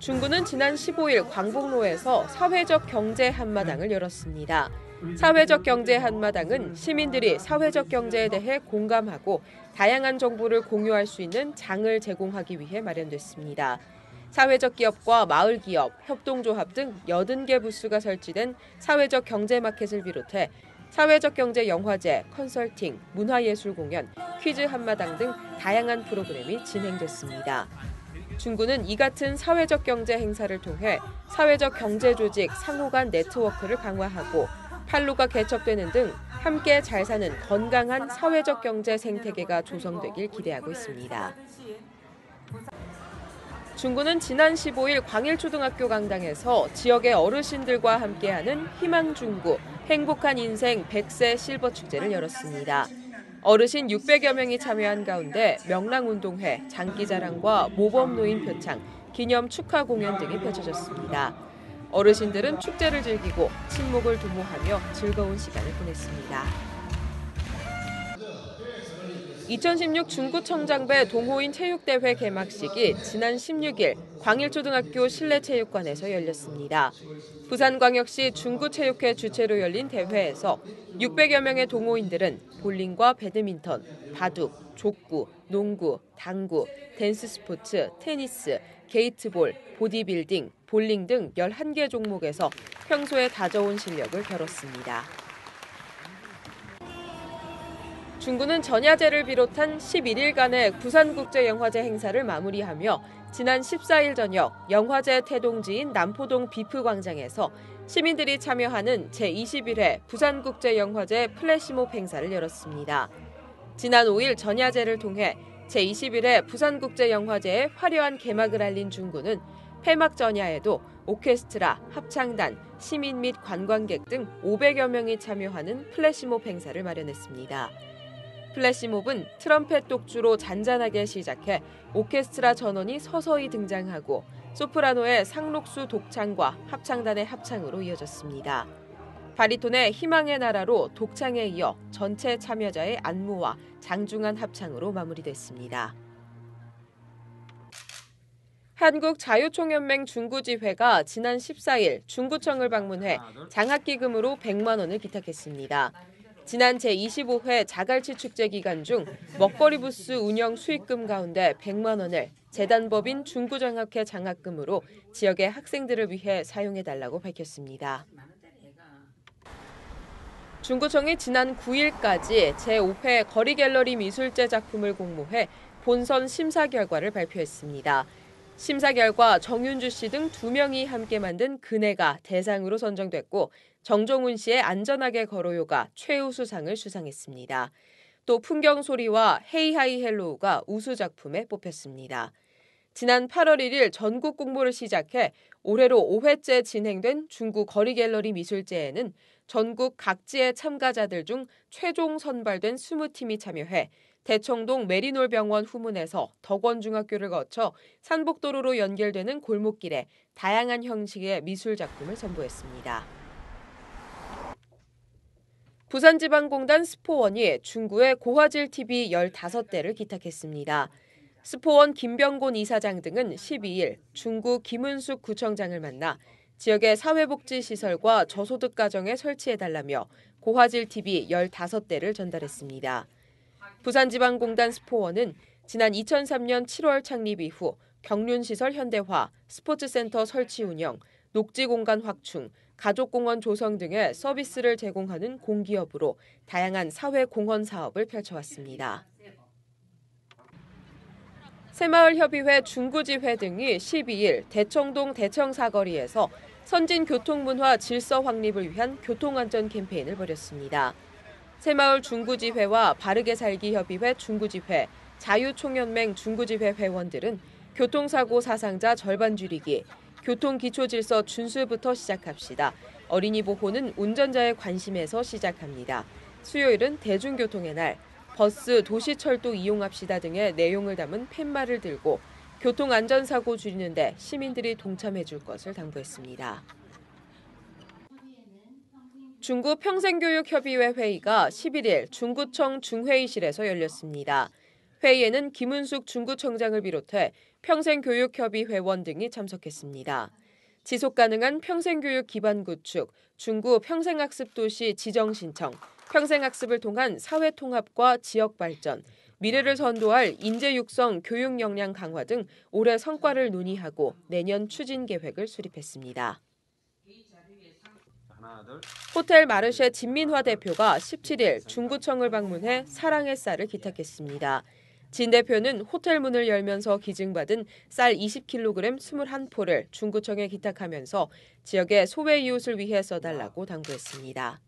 중구는 지난 15일 광복로에서 사회적 경제 한마당을 열었습니다. 사회적 경제 한마당은 시민들이 사회적 경제에 대해 공감하고 다양한 정보를 공유할 수 있는 장을 제공하기 위해 마련됐습니다. 사회적 기업과 마을 기업, 협동조합 등 80개 부스가 설치된 사회적 경제 마켓을 비롯해 사회적 경제 영화제, 컨설팅, 문화예술 공연, 퀴즈 한마당 등 다양한 프로그램이 진행됐습니다. 중구는 이 같은 사회적 경제 행사를 통해 사회적 경제 조직 상호 간 네트워크를 강화하고 판로가 개척되는 등 함께 잘 사는 건강한 사회적 경제 생태계가 조성되길 기대하고 있습니다. 중구는 지난 15일 광일초등학교 강당에서 지역의 어르신들과 함께하는 희망중구 행복한 인생 100세 실버 축제를 열었습니다. 어르신 600여 명이 참여한 가운데 명랑운동회, 장기자랑과 모범노인 표창, 기념 축하 공연 등이 펼쳐졌습니다. 어르신들은 축제를 즐기고 친목을 도모하며 즐거운 시간을 보냈습니다. 2016 중구청장배 동호인 체육대회 개막식이 지난 16일 광일초등학교 실내체육관에서 열렸습니다. 부산광역시 중구체육회 주최로 열린 대회에서 600여 명의 동호인들은 볼링과 배드민턴, 바둑, 족구, 농구, 당구, 댄스 스포츠, 테니스, 게이트볼, 보디빌딩, 볼링 등 11개 종목에서 평소에 다져온 실력을 겨뤘습니다. 중구는 전야제를 비롯한 11일간의 부산국제영화제 행사를 마무리하며 지난 14일 저녁 영화제 태동지인 남포동 비프광장에서 시민들이 참여하는 제21회 부산국제영화제 플래시몹 행사를 열었습니다. 지난 5일 전야제를 통해 제21회 부산국제영화제의 화려한 개막을 알린 중구는 폐막 전야에도 오케스트라, 합창단, 시민 및 관광객 등 500여 명이 참여하는 플래시몹 행사를 마련했습니다. 플래시몹은 트럼펫 독주로 잔잔하게 시작해 오케스트라 전원이 서서히 등장하고 소프라노의 상록수 독창과 합창단의 합창으로 이어졌습니다. 바리톤의 희망의 나라로 독창에 이어 전체 참여자의 안무와 장중한 합창으로 마무리됐습니다. 한국자유총연맹 중구지회가 지난 14일 중구청을 방문해 장학기금으로 100만 원을 기탁했습니다. 지난 제25회 자갈치 축제 기간 중 먹거리 부스 운영 수익금 가운데 100만 원을 재단법인 중구장학회 장학금으로 지역의 학생들을 위해 사용해달라고 밝혔습니다. 중구청이 지난 9일까지 제5회 거리갤러리 미술제 작품을 공모해 본선 심사 결과를 발표했습니다. 심사 결과 정윤주 씨 등 2명이 함께 만든 그네가 대상으로 선정됐고 정종훈 씨의 안전하게 걸어요가 최우수상을 수상했습니다. 또 풍경소리와 헤이하이 헬로우가 우수작품에 뽑혔습니다. 지난 8월 1일 전국 공모를 시작해 올해로 5회째 진행된 중구 거리갤러리 미술제에는 전국 각지의 참가자들 중 최종 선발된 20팀이 참여해 대청동 메리놀병원 후문에서 덕원중학교를 거쳐 산복도로로 연결되는 골목길에 다양한 형식의 미술작품을 선보였습니다. 부산지방공단 스포원이 중구에 고화질 TV 15대를 기탁했습니다. 스포원 김병곤 이사장 등은 12일 중구 김은숙 구청장을 만나 지역의 사회복지시설과 저소득 가정에 설치해달라며 고화질 TV 15대를 전달했습니다. 부산지방공단 스포원은 지난 2003년 7월 창립 이후 경륜시설 현대화, 스포츠센터 설치 운영, 녹지공간 확충, 가족공원 조성 등의 서비스를 제공하는 공기업으로 다양한 사회공헌 사업을 펼쳐왔습니다. 새마을협의회 중구지회 등이 12일 대청동 대청사거리에서 선진교통문화 질서 확립을 위한 교통안전 캠페인을 벌였습니다. 새마을 중구지회와 바르게살기협의회 중구지회, 자유총연맹 중구지회 회원들은 교통사고 사상자 절반 줄이기, 교통기초질서 준수부터 시작합시다. 어린이 보호는 운전자의 관심에서 시작합니다. 수요일은 대중교통의 날, 버스, 도시철도 이용합시다 등의 내용을 담은 팻말을 들고 교통안전사고 줄이는 데 시민들이 동참해 줄 것을 당부했습니다. 중구 평생교육협의회 회의가 11일 중구청 중회의실에서 열렸습니다. 회의에는 김은숙 중구청장을 비롯해 평생교육협의 회원 등이 참석했습니다. 지속가능한 평생교육 기반 구축, 중구 평생학습도시 지정 신청, 평생학습을 통한 사회통합과 지역발전, 미래를 선도할 인재 육성 교육 역량 강화 등 올해 성과를 논의하고 내년 추진 계획을 수립했습니다. 호텔 마르쉐 진민화 대표가 17일 중구청을 방문해 사랑의 쌀을 기탁했습니다. 진 대표는 호텔 문을 열면서 기증받은 쌀 20kg 21포를 중구청에 기탁하면서 지역의 소외 이웃을 위해 써달라고 당부했습니다.